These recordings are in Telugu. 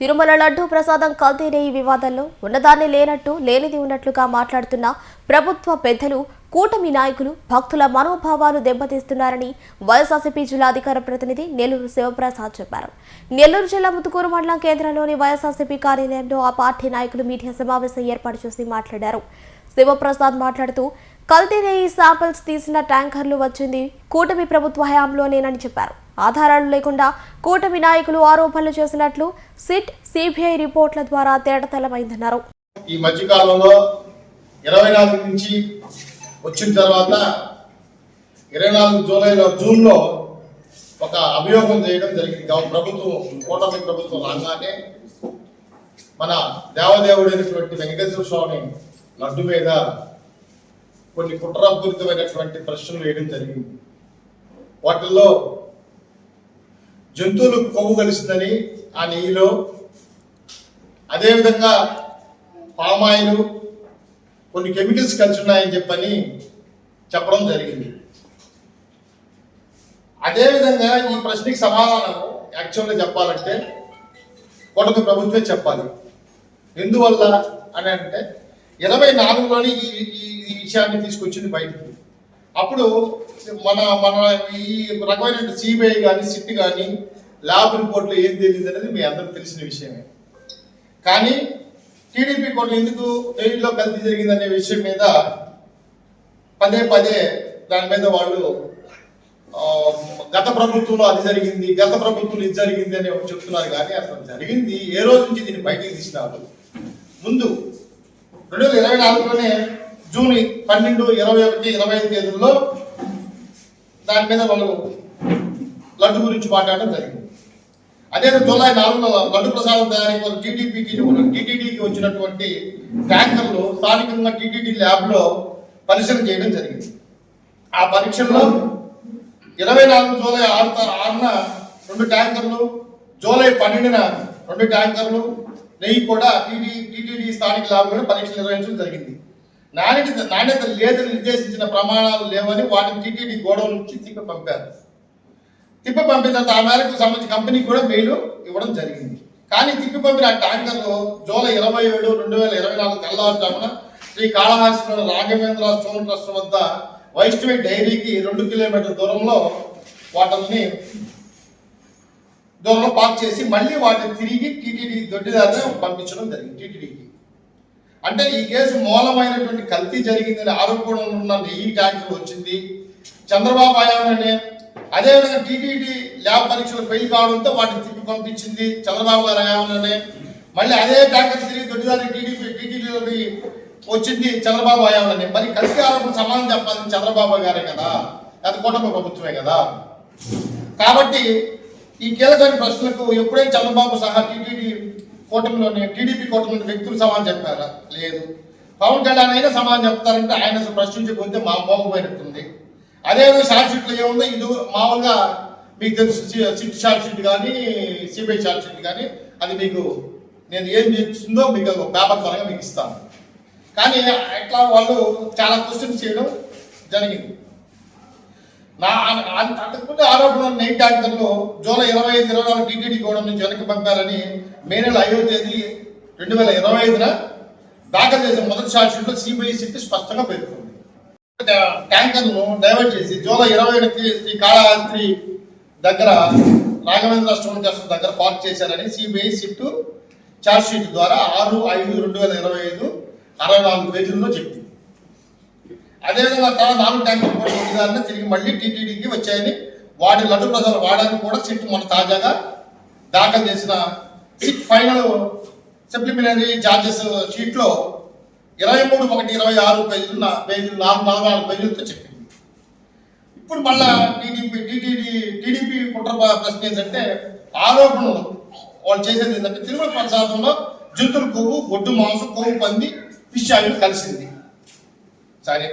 తిరుమల లడ్డూ ప్రసాదం కల్తీ నెయ్యి వివాదంలో ఉన్నదాన్ని లేనట్టు లేనిది ఉన్నట్లుగా మాట్లాడుతున్న ప్రభుత్వ పెద్దలు కూటమి నాయకులు భక్తుల మనోభావాలు దెబ్బతీస్తున్నారని వైఎస్ఆర్సీపీ జిల్లా అధికార ప్రతినిధి నెల్లూరు శివప్రసాద్ చెప్పారు. నెల్లూరు జిల్లా ముతుకూరు మండలం కేంద్రంలోని వైఎస్ఆర్సీపీ కార్యాలయంలో ఆ పార్టీ నాయకులు మీడియా సమావేశం ఏర్పాటు చేసి మాట్లాడారు. శివప్రసాద్ మాట్లాడుతూ కల్తీ నెయ్యి శాంపిల్స్ తీసిన ట్యాంకర్లు వచ్చింది కూటమి ప్రభుత్వ హయాంలోనేనని చెప్పారు. ఆధారాలు లేకుండా కూటమి నాయకులు ఆరోపణలు చేసినట్లు సిట్ సిబిఐ రిపోర్ట్ల ద్వారా తేటతెల్లమైందన్నారు. ఈ మధ్య కాలంలో 24 నుంచి వచ్చిన తర్వాత 24 జూన్లో ఒక అభియోగం చేయడం జరిగింది. కూటమి ప్రభుత్వం రాగానే మన దేవదేవుడైనటువంటి వెంకటేశ్వర స్వామి లడ్డు మీద కొన్ని కుట్రపూరితమైనటువంటి ప్రశ్నలు వేయడం జరిగింది. వాటిల్లో జంతువులు కొవ్వు కలిసిందని ఆ నెయ్యిలో, అదేవిధంగా పామాయిల్, కొన్ని కెమికల్స్ కలిసి ఉన్నాయని చెప్పడం జరిగింది. అదేవిధంగా ఈ ప్రశ్నకి సమాధానం యాక్చువల్గా చెప్పాలంటే కూటమి ప్రభుత్వమే చెప్పాలి. ఎందువల్ల అని అంటే 24లోని ఈ విషయాన్ని తీసుకొచ్చింది బయటకు. అప్పుడు మన ఈ రకమైన సిబిఐ కానీ సిట్ కానీ ల్యాబ్ రిపోర్ట్లో ఏం తెలియదు అనేది మీ అందరికి తెలిసిన విషయమే. కానీ టీడీపీ కూడా ఎందుకు నెయ్యిలో కల్తీ జరిగిందనే విషయం మీద పదే దాని మీద వాళ్ళు గత ప్రభుత్వంలో అది జరిగింది, గత ప్రభుత్వంలో ఇది జరిగింది అని చెప్తున్నారు. కానీ అసలు జరిగింది ఏ రోజు నుంచి దీన్ని బయటికి తీసినారు. ముందు 2024లోనే జూన్ 12, 21, 25 తేదీల్లో దాని మీద వాళ్ళు లడ్డు గురించి మాట్లాడడం జరిగింది. అదే జూలై 4లో లడ్డు ప్రసాదం తయారీ కోసం టీటీడీకి వచ్చినటువంటి ట్యాంకర్లు స్థానికంగా టీటీడీ ల్యాబ్లో పరిశీలన చేయడం జరిగింది. ఆ పరీక్షల్లో 24 జూలై 6న 2 ట్యాంకర్లు, జూలై 12న 2 ట్యాంకర్లు నెయ్యి కూడా టీటీడీ స్థానిక ల్యాబ్లో పరీక్షలు నిర్వహించడం జరిగింది. నాణ్యత లేదని నిర్దేశించిన ప్రమాణాలు లేవని వాటిని టీటీడీ గోడౌన్ నుంచి తిప్పి పంపిన తర్వాత ఆ మేరకు సంబంధించిన కంపెనీకి కూడా మెయిల్ ఇవ్వడం జరిగింది. కానీ తిప్పి పంపిన ట్యాంకర్లు జూలై 27, 2024 తెల్లవారుజామున శ్రీ కాళహస్తిలోని రాఘవేంద్ర స్టోన్ ట్రస్ట్ వద్ద వైష్ణవి డైరీకి 2 కిలోమీటర్ల దూరంలో పార్క్ చేసి మళ్ళీ వాటిని తిరిగి టీటీడీ దొడ్డిదారిని పంపించడం జరిగింది. టీటీడీకి అంటే ఈ కేసు మూలమైనటువంటి కల్తీ జరిగిందని ఆరోపణలు ఉన్న నెయ్యి ట్యాంకర్లు వచ్చింది చంద్రబాబు హయాంలోనే. అదేవిధంగా టీటీడీ ల్యాబ్ పరీక్షలు ఫెయిల్ కావడంతో వాటిని తిప్పి పంపించింది చంద్రబాబు గారి హయాంలోనే. మళ్ళీ అదే ట్యాంకర్ తిరిగి దొడ్డిదారి టీటీడీలోకి వచ్చింది చంద్రబాబు హయాంలోనే. మరి కల్తీ ఆరోపణ సమాధానం చెప్పాల్సింది చంద్రబాబు గారే కదా, అది కూటమి ప్రభుత్వమే కదా. కాబట్టి ఈ కీలకమైన ప్రశ్నలకు ఎప్పుడైనా చంద్రబాబు సహా టీడీపీ కూటమిలోని వ్యక్తులు సమాధానం చెప్పారా? లేదు. పవన్ కళ్యాణ్ అయినా సమాధానం చెప్తారంటే ఆయన ప్రశ్నించకపోతే మా మోకపోయినట్టుంది. అదేవిధంగా షార్ట్ షీట్లో ఏముందో ఇది మామూలుగా మీకు తెలుసు, సిట్ షార్ట్ షీట్ కానీ సిబిఐ షార్ట్ షీట్ కానీ అది మీకు నేను ఏం చేస్తుందో మీకు పేపర్ పరంగా మీకు ఇస్తాను. కానీ ఇట్లా వాళ్ళు చాలా క్వశ్చన్స్ చేయడం జరిగింది. అంతకుముందు ఆరోపణ నెయ్యి ట్యాంకర్లు జూలై 25, 24 టీటీడీ గోడౌన్ నుంచి వెనక్కి పంపారని మే నెల 5వ తేదీ 2025న దాఖలు చేసిన మొదటి షార్ట్ షీట్లో సిబిఐ సిట్ స్పష్టంగా పేర్కొంది. ట్యాంకర్ను డైవర్ట్ చేసి జూలై 20కి శ్రీ కాళహస్తి దగ్గర రాఘవేంద్ర స్టోన్ ట్రస్ట్ దగ్గర పార్క్ చేశారని సిబిఐ సిట్ ఛార్జ్ షీట్ ద్వారా 6/5/2025 64 పేజీల్లో చెప్పింది. అదేవిధంగా తర్వాత 4 ట్యాంకర్లు కూడా దొడ్డిదారిని తిరిగి మళ్ళీ టీటీడీకి వచ్చాయని, వాటి లడ్డు ప్రసాదం వాడడానికి కూడా సిట్ మన తాజాగా దాఖలు చేసిన సిట్ ఫైనల్ సప్లిమెంటరీ చార్జెస్ షీట్లో 23/1/26 పేజీలు 44 పేజీలతో చెప్పింది. ఇప్పుడు మళ్ళా టీడీపీ కుట్ర ప్రశ్న ఏంటంటే ఆరోపణలు వాళ్ళు చేసేది ఏంటంటే తిరుమల ప్రసాదంలో జంతువుల కొవ్వు, గొడ్డు మాంసం, కొవ్వు పంది, ఫిష్ ఆయిల్ కలిసింది. సరే,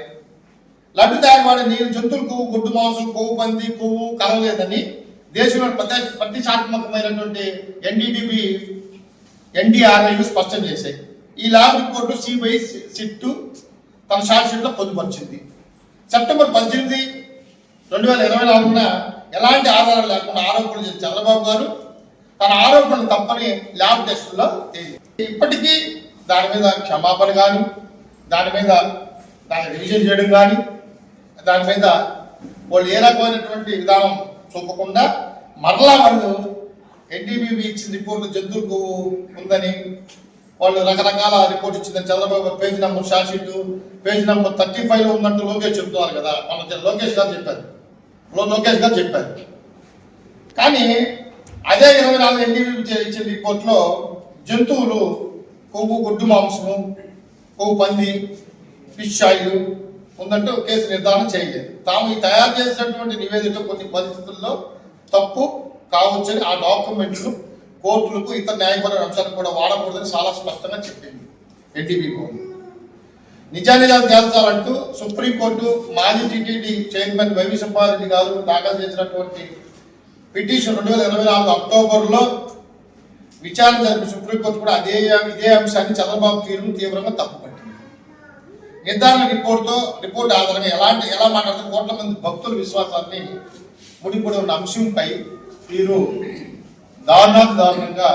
లడ్డు తయారు వాడే నీరు జంతువుల కొవ్వు, గొడ్డు మాంసం, కొవ్వు పంది, కొవ్వు కలవలేదని దేశంలో ప్రతిష్టాత్మకమైనటువంటి ఎన్డీఆర్ఐలు స్పష్టం చేశాయి. ఈ ల్యాబ్ రిపోర్టు సిబిఐ సిట్ తన షార్ట్ షీట్లో పొందుపరిచింది. సెప్టెంబర్ 18, 2024న ఎలాంటి ఆధారాలు లేకుండా ఆరోపణలు చేసిన చంద్రబాబు గారు తన ఆరోపణలు తప్పని ల్యాబ్ టెస్టుల్లో తేలింది. ఇప్పటికీ దాని మీద క్షమాపణ కానీ దాన్ని రివిజన్ చేయడం కానీ దాని మీద వాళ్ళు ఏ రకమైనటువంటి విధానం చూపకుండా మరలా వాళ్ళు ఎన్డీబీబీ ఇచ్చిన రిపోర్టు జంతువులకు ఉందని వాళ్ళు రకరకాల రిపోర్ట్ ఇచ్చిందని Chandrababu page number short sheet page number 35లో ఉన్నట్టు లోకేష్ చెప్తున్నారు కదా. మన లోకేష్ గారు చెప్పారు. కానీ అదే 24 ఎన్డీబీబీ ఇచ్చిన రిపోర్ట్లో జంతువులు కొవ్వు, గొడ్డు మాంసము, కొవ్వు పంది, ఫిష్ ఆయిల్ ఉందంటూ కేసు నిర్ధారణ చేయలేదు. తాము ఈ తయారు చేసినటువంటి నివేదికలో కొన్ని పరిస్థితుల్లో తప్పు కావచ్చని ఆ డాక్యుమెంట్లు కోర్టులకు ఇతర న్యాయపరమైన అంశాలకు కూడా వాడకూడదని చాలా స్పష్టంగా చెప్పింది ఎన్డీబీ కోర్టు. నిజానిజాలు తేల్చాలంటూ సుప్రీంకోర్టు మాజీ టీటీడీ చైర్మన్ వైవి సుబ్బారెడ్డి గారు దాఖలు చేసినటువంటి పిటిషన్ 2024 అక్టోబర్లో విచారణ జరిపిన సుప్రీంకోర్టు కూడా ఇదే అంశాన్ని చంద్రబాబు తీరును తీవ్రంగా తప్పుపట్టింది. నిర్ధారణ రిపోర్ట్ ఆధారంగా ఎలా మాట్లాడుతూ కోట్ల మంది భక్తుల విశ్వాసాన్ని ముడిపడి ఉన్న అంశంపై వీరు దారుణంగా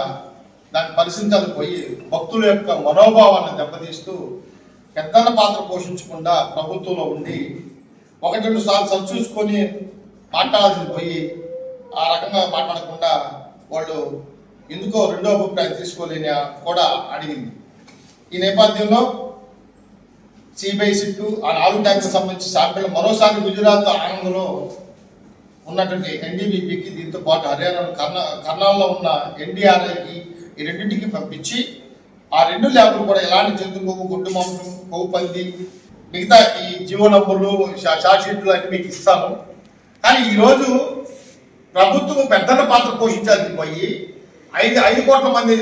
దాన్ని పరిశీలించాలని పోయి భక్తుల యొక్క మనోభావాన్ని దెబ్బతీస్తూ పెద్దన్న పాత్ర పోషించకుండా ప్రభుత్వంలో ఉండి 1-2 సార్లు సరిచూసుకొని మాట్లాడాల్సి పోయి ఆ రకంగా మాట్లాడకుండా వాళ్ళు ఎందుకో రెండో అభిప్రాయం తీసుకోలేని కూడా అడిగింది. ఈ నేపథ్యంలో సిబిఐ సిట్టు ఆ 4 ట్యాక్స్ సంబంధించి శాంపిల్ మరోసారి గుజరాత్ ఆనందంలో ఉన్నటువంటి ఎన్డీబీపీకి దీంతో పాటు హర్యానా కర్నాల్లో ఉన్న ఎన్డీఆర్ఐకి ఈ రెండింటికి పంపించి ఆ 2 ల్యాబ్లు కూడా ఎలాంటి జంతు కొవ్వు, గుడ్డు మాంసం, కొవ్వు పంది మిగతా ఈ జీవో నంబర్లు షార్ట్ షీట్లు అన్ని మీకు ఇస్తాను. కానీ ఈరోజు ప్రభుత్వం పెద్దన్న పాత్ర పోషించాల్సి పోయి 5 కోట్ల మంది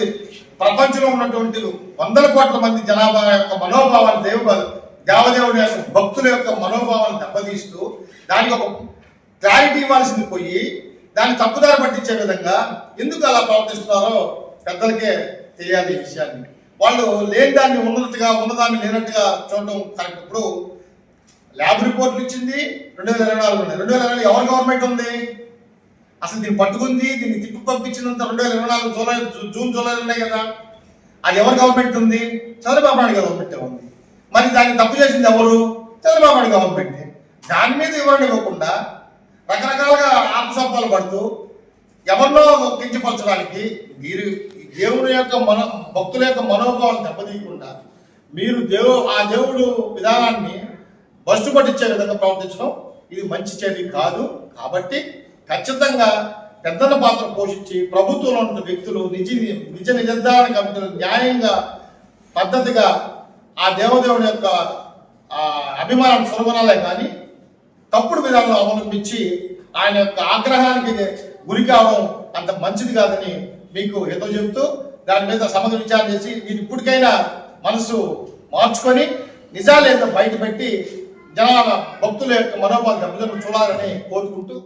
ప్రపంచంలో ఉన్నటువంటి 100 కోట్ల మంది జనాభా యొక్క మనోభావాన్ని దేవదేవుడి యొక్క భక్తుల యొక్క మనోభావాన్ని దెబ్బతీస్తూ దానికి ఒక క్లారిటీ ఇవ్వాల్సింది పోయి దాన్ని తప్పుదారి పట్టించే విధంగా ఎందుకు అలా ప్రవర్తిస్తున్నారో పెద్దలకే తెలియాలి ఈ విషయాన్ని. వాళ్ళు లేని దాన్ని ఉన్నదాన్ని లేనట్టుగా చూడటం కరెక్ట్. ఇప్పుడు ల్యాబ్ రిపోర్ట్లు ఇచ్చింది 2024 2024 ఎవరి గవర్నమెంట్ ఉంది? అసలు దీన్ని పట్టుకుంది, దీన్ని తిప్పి పంపించినంత 2024 జూన్ జూలై ఉన్నాయి కదా. అది ఎవరి గవర్నమెంట్ ఉంది? చంద్రబాబు నాయుడు గవర్నమెంట్ ఉంది. మరి దాన్ని తప్పు చేసింది ఎవరు? చంద్రబాబు నాయుడు గవర్నమెంట్. దాని మీద వివరణ ఇవ్వకుండా రకరకాలుగా ఆపసంపాలు పడుతూ ఎవరినో కించపరచడానికి మీరు దేవుని యొక్క భక్తుల యొక్క మనోభావాన్ని దెబ్బతీయకుండా మీరు ఆ దేవుడు విధానాన్ని బస్టు పట్టించే విధంగా ప్రవర్తించడం ఇది మంచి చర్య కాదు. కాబట్టి ఖచ్చితంగా పెద్దల పాత్ర పోషించి ప్రభుత్వంలో ఉన్న వ్యక్తులు నిజ నిర్ధారణ కమిటీలు న్యాయంగా పద్ధతిగా ఆ దేవదేవుని యొక్క అభిమానాన్ని సులభనాలే కానీ తప్పుడు విధానం అవలంబించి ఆయన యొక్క ఆగ్రహానికి గురి కావడం అంత మంచిది కాదని మీకు ఏదో చెబుతూ దాని మీద సమగ్ర విచారణ చేసి మీరు ఇప్పటికైనా మనసు మార్చుకొని నిజాలేదో బయట పెట్టి జనాల భక్తుల యొక్క మనోభావాన్ని దెబ్బతిని చూడాలని కోరుకుంటూ